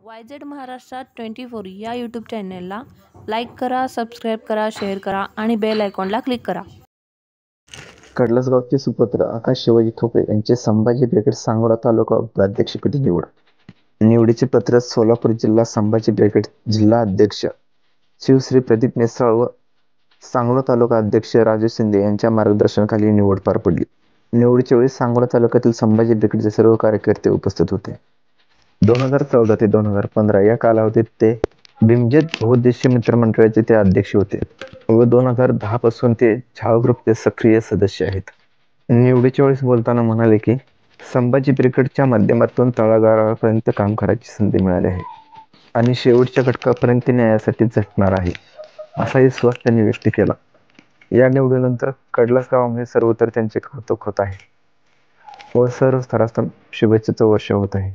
YZ Maharashtra 24 या YouTube चॅनेलला like करा, सबस्क्राईब करा, शेअर करा आणि बेल आयकॉनला क्लिक करा. कडलासगावचे सुपुत्र आकाश शिवाजी ठोके यांचे संभाजी ब्रिगेड सांगोला तालुका उपाध्यक्षपदी निवड. निवडीचे पत्र सोलापूर जिल्हा संभाजी ब्रिगेड जिल्हा अध्यक्ष शिवश्री प्रदीप मिसाळ व सांगोला तालुका अध्यक्ष राजू शिंदे यांच्या मार्गदर्शनाखाली निवड पार पडली. निवडीच्या वेळी सांगोला तालुक्यातील संभाजी ब्रिगेडचे सर्व कार्यकर्ते उपस्थित होते. 2014 ते 2015 या कालावधीत ते भीमजत बहुउद्देशीय मित्रमंडळाचे ते अध्यक्ष होते व 2010 पासून ते छावा ग्रुपचे सक्रिय सदस्य आहेत. निवडीच्या वेळेस बोलताना म्हणाले की संभाजी ब्रिगेडच्या माध्यमातून तळागाळापर्यंत काम करायची संधी मिळाली आहे आणि शेवटच्या घटकापर्यंत न्यायासाठी झटणार आहे असा विश्वास त्यांनी व्यक्त केला. या निवडीनंतर कडलासगावमध्ये सर्वत्र त्यांचे कौतुक होत आहे व सर्व स्तरातून शुभेच्छेचं वर्ष होत आहे.